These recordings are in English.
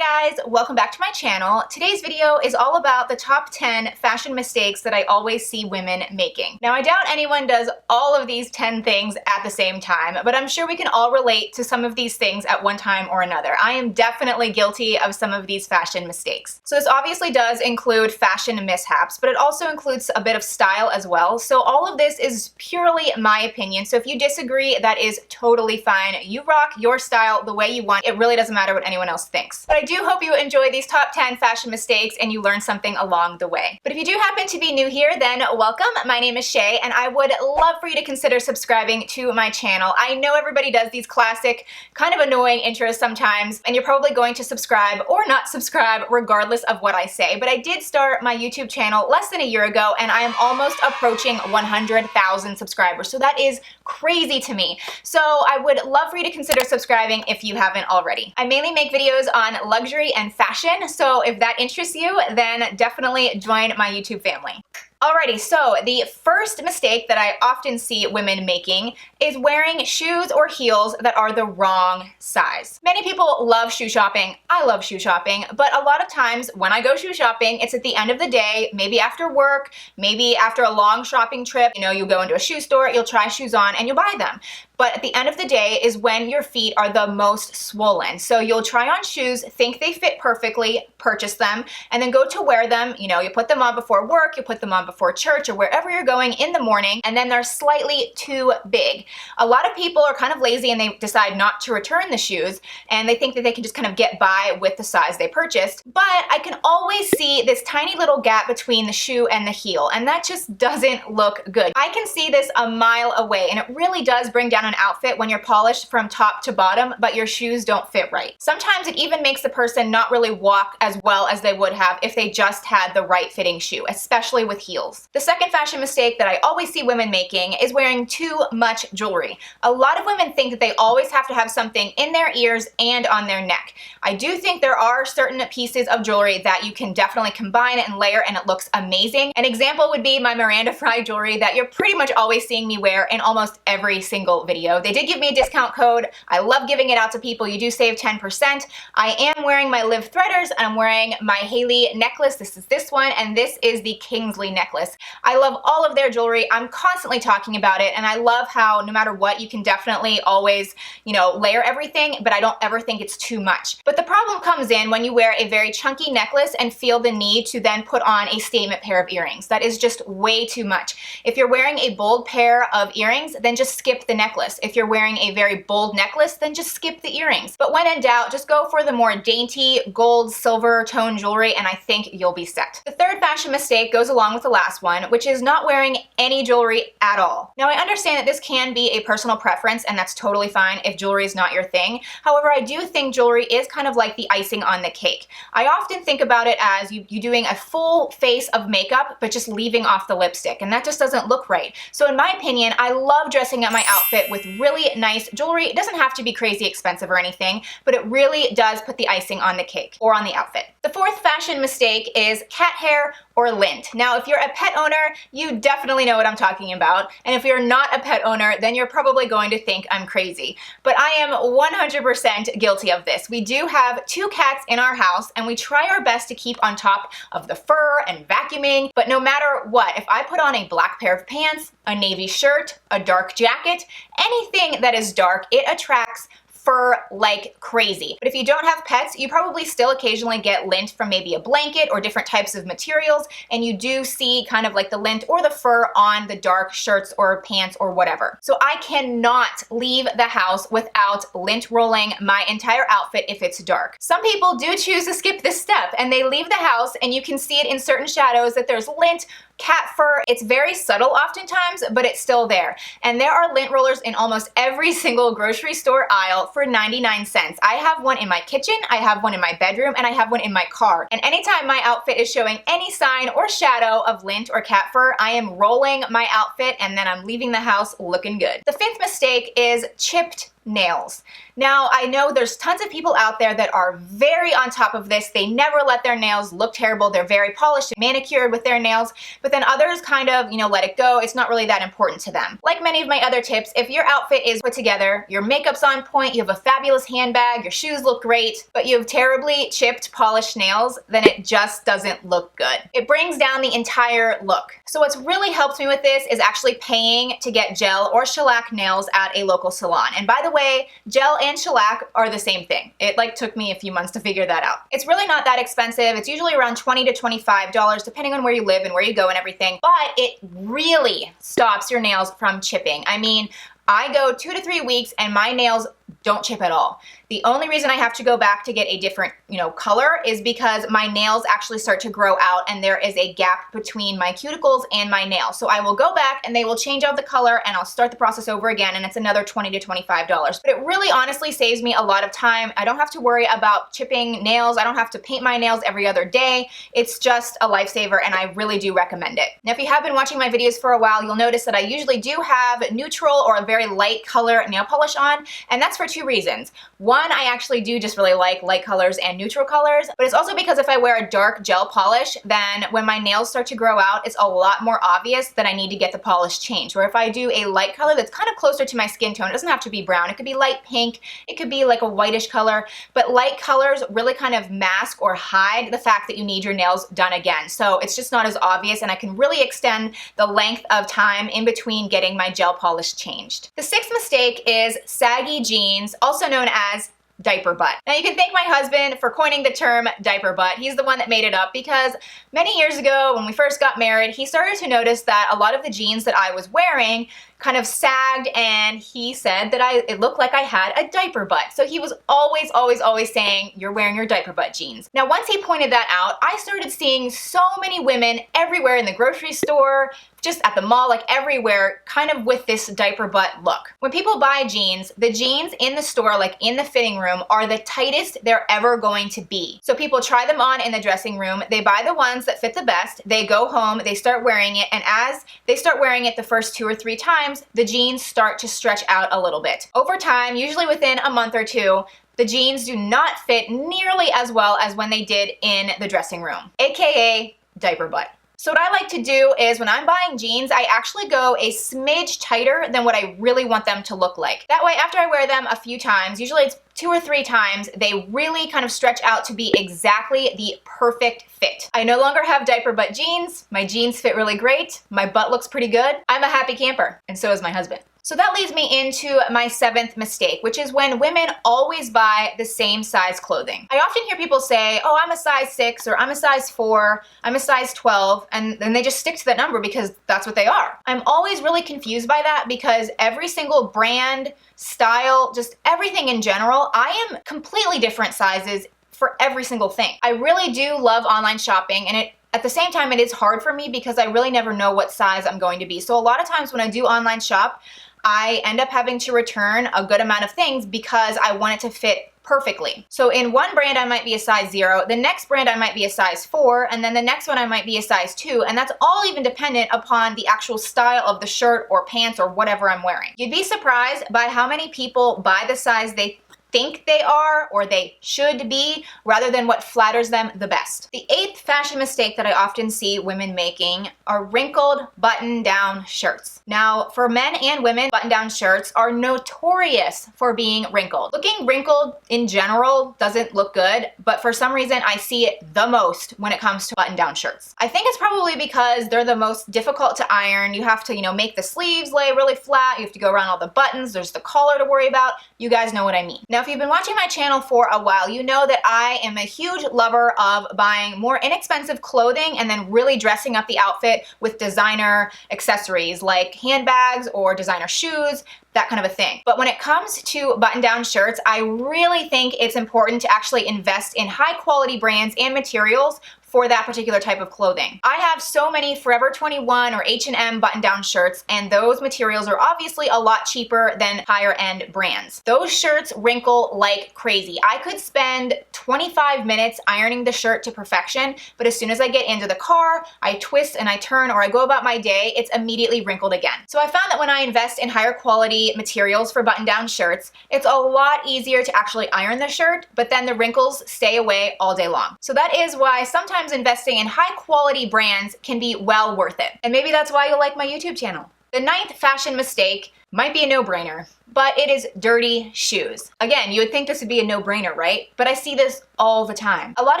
Hi guys, welcome back to my channel. Today's video is all about the top 10 fashion mistakes that I always see women making. Now I doubt anyone does all of these 10 things at the same time, but I'm sure we can all relate to some of these things at one time or another. I am definitely guilty of some of these fashion mistakes. So this obviously does include fashion mishaps, but it also includes a bit of style as well. So all of this is purely my opinion. So if you disagree, that is totally fine. You rock your style the way you want. It really doesn't matter what anyone else thinks. But I do hope you enjoy these top 10 fashion mistakes and you learn something along the way. But if you do happen to be new here, then welcome. My name is Shay and I would love for you to consider subscribing to my channel. I know everybody does these classic, kind of annoying intros sometimes, and you're probably going to subscribe or not subscribe regardless of what I say. But I did start my YouTube channel less than a year ago and I am almost approaching 100,000 subscribers. So that is crazy to me. So I would love for you to consider subscribing if you haven't already. I mainly make videos on luxury and fashion, so if that interests you, then definitely join my YouTube family. Alrighty, so the first mistake that I often see women making is wearing shoes or heels that are the wrong size. Many people love shoe shopping. I love shoe shopping, but a lot of times when I go shoe shopping, it's at the end of the day, maybe after work, maybe after a long shopping trip. You know, you'll go into a shoe store, you'll try shoes on, and you'll buy them. But at the end of the day is when your feet are the most swollen. So you'll try on shoes, think they fit perfectly, purchase them, and then go to wear them. You know, you put them on before work, you put them on before church or wherever you're going in the morning, and then they're slightly too big. A lot of people are kind of lazy and they decide not to return the shoes, and they think that they can just kind of get by with the size they purchased. But I can always see this tiny little gap between the shoe and the heel, and that just doesn't look good. I can see this a mile away, and it really does bring down an outfit when you're polished from top to bottom, but your shoes don't fit right. Sometimes it even makes the person not really walk as well as they would have if they just had the right fitting shoe, especially with heels. The second fashion mistake that I always see women making is wearing too much jewelry. A lot of women think that they always have to have something in their ears and on their neck. I do think there are certain pieces of jewelry that you can definitely combine and layer and it looks amazing. An example would be my Miranda Fry jewelry that you're pretty much always seeing me wear in almost every single video. They did give me a discount code. I love giving it out to people. You do save 10%. I am wearing my Live Threaders and I'm wearing my Haley necklace. This is this one, and this is the Kingsley necklace. I love all of their jewelry. I'm constantly talking about it, and I love how no matter what, you can definitely always, you know, layer everything, but I don't ever think it's too much. But the problem comes in when you wear a very chunky necklace and feel the need to then put on a statement pair of earrings. That is just way too much. If you're wearing a bold pair of earrings, then just skip the necklace. If you're wearing a very bold necklace, then just skip the earrings. But when in doubt, just go for the more dainty gold, silver tone jewelry, and I think you'll be set. The third fashion mistake goes along with the last one, which is not wearing any jewelry at all. Now, I understand that this can be a personal preference, and that's totally fine if jewelry is not your thing. However, I do think jewelry is kind of like the icing on the cake. I often think about it as you doing a full face of makeup, but just leaving off the lipstick, and that just doesn't look right. So in my opinion, I love dressing up my outfit with really nice jewelry. It doesn't have to be crazy expensive or anything, but it really does put the icing on the cake or on the outfit. The fourth fashion mistake is cat hair or lint. Now, if you're a pet owner, you definitely know what I'm talking about. And if you're not a pet owner, then you're probably going to think I'm crazy. But I am 100% guilty of this. We do have 2 cats in our house, and we try our best to keep on top of the fur and vacuuming. But no matter what, if I put on a black pair of pants, a navy shirt, a dark jacket, anything that is dark, it attracts fur like crazy. But if you don't have pets, you probably still occasionally get lint from maybe a blanket or different types of materials, and you do see kind of like the lint or the fur on the dark shirts or pants or whatever. So I cannot leave the house without lint rolling my entire outfit if it's dark. Some people do choose to skip this step and they leave the house and you can see it in certain shadows that there's lint, cat fur. It's very subtle oftentimes, but it's still there. And there are lint rollers in almost every single grocery store aisle for 99 cents. I have one in my kitchen, I have one in my bedroom, and I have one in my car. And anytime my outfit is showing any sign or shadow of lint or cat fur, I am rolling my outfit and then I'm leaving the house looking good. The fifth mistake is chipped nails. Now, I know there's tons of people out there that are very on top of this. They never let their nails look terrible. They're very polished and manicured with their nails, but then others kind of, let it go. It's not really that important to them. Like many of my other tips, if your outfit is put together, your makeup's on point, you have a fabulous handbag, your shoes look great, but you have terribly chipped, polished nails, then it just doesn't look good. It brings down the entire look. So what's really helped me with this is actually paying to get gel or shellac nails at a local salon. And by the way, gel and shellac are the same thing. It took me a few months to figure that out. It's really not that expensive. It's usually around $20 to $25 depending on where you live and where you go and everything, but it really stops your nails from chipping. I mean, I go 2 to 3 weeks and my nails don't chip at all. The only reason I have to go back to get a different, color is because my nails actually start to grow out and there is a gap between my cuticles and my nails. So I will go back and they will change out the color and I'll start the process over again and it's another $20 to $25. But it really honestly saves me a lot of time. I don't have to worry about chipping nails. I don't have to paint my nails every other day. It's just a lifesaver and I really do recommend it. Now, if you have been watching my videos for a while, you'll notice that I usually do have neutral or a very light color nail polish on, and that's for 2 reasons. One, I actually do just really like light colors and neutral colors, but it's also because if I wear a dark gel polish, then when my nails start to grow out, it's a lot more obvious that I need to get the polish changed. Where if I do a light color that's kind of closer to my skin tone, it doesn't have to be brown, it could be light pink, it could be like a whitish color, but light colors really kind of mask or hide the fact that you need your nails done again. So it's just not as obvious and I can really extend the length of time in between getting my gel polish changed. The 6th mistake is saggy jeans, also known as diaper butt. Now you can thank my husband for coining the term diaper butt. He's the one that made it up because many years ago when we first got married, he started to notice that a lot of the jeans that I was wearing kind of sagged and he said that it looked like I had a diaper butt. So he was always saying, you're wearing your diaper butt jeans. Now once he pointed that out, I started seeing so many women everywhere in the grocery store, just at the mall, like everywhere, kind of with this diaper butt look. When people buy jeans, the jeans in the store, like in the fitting room, are the tightest they're ever going to be. So people try them on in the dressing room, they buy the ones that fit the best, they go home, they start wearing it, and as they start wearing it the first 2 or 3 times, the jeans start to stretch out a little bit. Over time, usually within a month or 2, the jeans do not fit nearly as well as when they did in the dressing room, aka diaper butt. So what I like to do is when I'm buying jeans, I actually go a smidge tighter than what I really want them to look like. That way, after I wear them a few times, usually it's 2 or 3 times, they really kind of stretch out to be exactly the perfect fit. I no longer have diaper butt jeans. My jeans fit really great. My butt looks pretty good. I'm a happy camper, and so is my husband. So that leads me into my 7th mistake, which is when women always buy the same size clothing. I often hear people say, oh, I'm a size 6 or I'm a size 4, I'm a size 12, and then they just stick to that number because that's what they are. I'm always really confused by that because every single brand, style, just everything in general, I am completely different sizes for every single thing. I really do love online shopping, and at the same time, it is hard for me because I really never know what size I'm going to be. So a lot of times when I do online shop, I end up having to return a good amount of things because I want it to fit perfectly. So in one brand, I might be a size 0, the next brand, I might be a size 4, and then the next one, I might be a size 2, and that's all even dependent upon the actual style of the shirt or pants or whatever I'm wearing. You'd be surprised by how many people buy the size they think they are or they should be rather than what flatters them the best. The 8th fashion mistake that I often see women making are wrinkled button-down shirts. Now, for men and women, button-down shirts are notorious for being wrinkled. Looking wrinkled in general doesn't look good, but for some reason I see it the most when it comes to button-down shirts. I think it's probably because they're the most difficult to iron. You have to, make the sleeves lay really flat. You have to go around all the buttons. There's the collar to worry about. You guys know what I mean. Now, if you've been watching my channel for a while, you know that I am a huge lover of buying more inexpensive clothing and then really dressing up the outfit with designer accessories like handbags or designer shoes, that kind of a thing. But when it comes to button-down shirts, I really think it's important to actually invest in high quality brands and materials for that particular type of clothing. I have so many Forever 21 or H&M button-down shirts, and those materials are obviously a lot cheaper than higher-end brands. Those shirts wrinkle like crazy. I could spend 25 minutes ironing the shirt to perfection, but as soon as I get into the car, I twist and I turn or I go about my day, it's immediately wrinkled again. So I found that when I invest in higher quality materials for button-down shirts, it's a lot easier to actually iron the shirt, but then the wrinkles stay away all day long. So that is why sometimes investing in high quality brands can be well worth it. And maybe that's why you like my YouTube channel. The 9th fashion mistake might be a no-brainer, but it is dirty shoes. Again, you would think this would be a no-brainer, right? But I see this all the time. A lot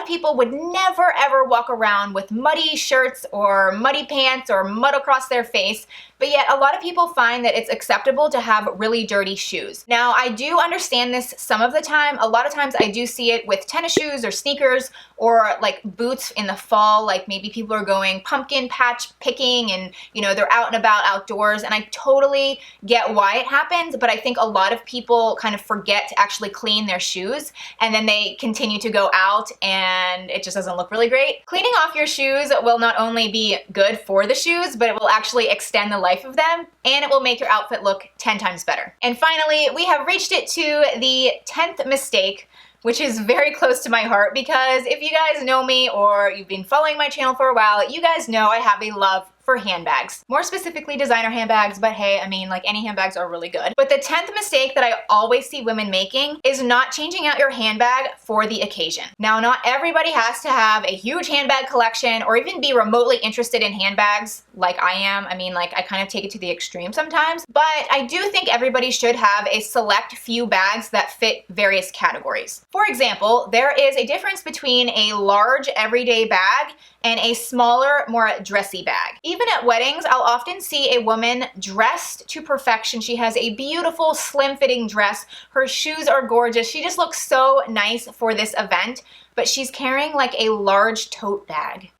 of people would never ever walk around with muddy shirts or muddy pants or mud across their face, but yet a lot of people find that it's acceptable to have really dirty shoes. Now, I do understand this some of the time. A lot of times I do see it with tennis shoes or sneakers or like boots in the fall, like maybe people are going pumpkin patch picking and they're out and about outdoors, and I totally get why it happens, but I think a lot of people kind of forget to actually clean their shoes, and then they continue to go out and it just doesn't look really great. Cleaning off your shoes will not only be good for the shoes, but it will actually extend the life of them, and it will make your outfit look 10 times better. And finally, we have reached it to the 10th mistake, which is very close to my heart, because if you guys know me or you've been following my channel for a while, you guys know I have a love for handbags. More specifically designer handbags, but hey, I mean, like, any handbags are really good. But the 10th mistake that I always see women making is not changing out your handbag for the occasion. Now, not everybody has to have a huge handbag collection or even be remotely interested in handbags like I am. I mean, like, I kind of take it to the extreme sometimes, but I do think everybody should have a select few bags that fit various categories. For example, there is a difference between a large everyday bag and a smaller, more dressy bag. Even at weddings, I'll often see a woman dressed to perfection. She has a beautiful, slim-fitting dress. Her shoes are gorgeous. She just looks so nice for this event, but she's carrying like a large tote bag.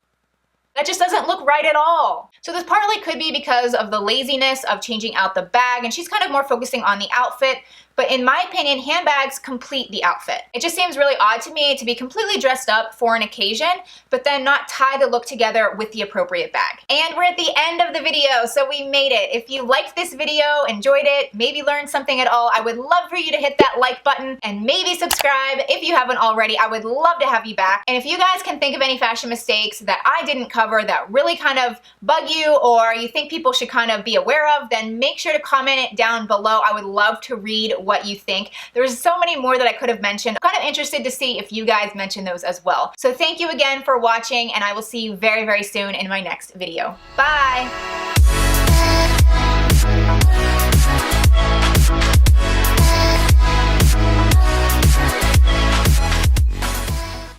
That just doesn't look right at all. So this partly could be because of the laziness of changing out the bag, and she's kind of more focusing on the outfit. But in my opinion, handbags complete the outfit. It just seems really odd to me to be completely dressed up for an occasion, but then not tie the look together with the appropriate bag. And we're at the end of the video, so we made it. If you liked this video, enjoyed it, maybe learned something at all, I would love for you to hit that like button and maybe subscribe if you haven't already. I would love to have you back. And if you guys can think of any fashion mistakes that I didn't cover that really kind of bug you or you think people should kind of be aware of, then make sure to comment it down below. I would love to read what you think. There's so many more that I could have mentioned. I'm kind of interested to see if you guys mention those as well. So thank you again for watching, and I will see you very, very soon in my next video. Bye!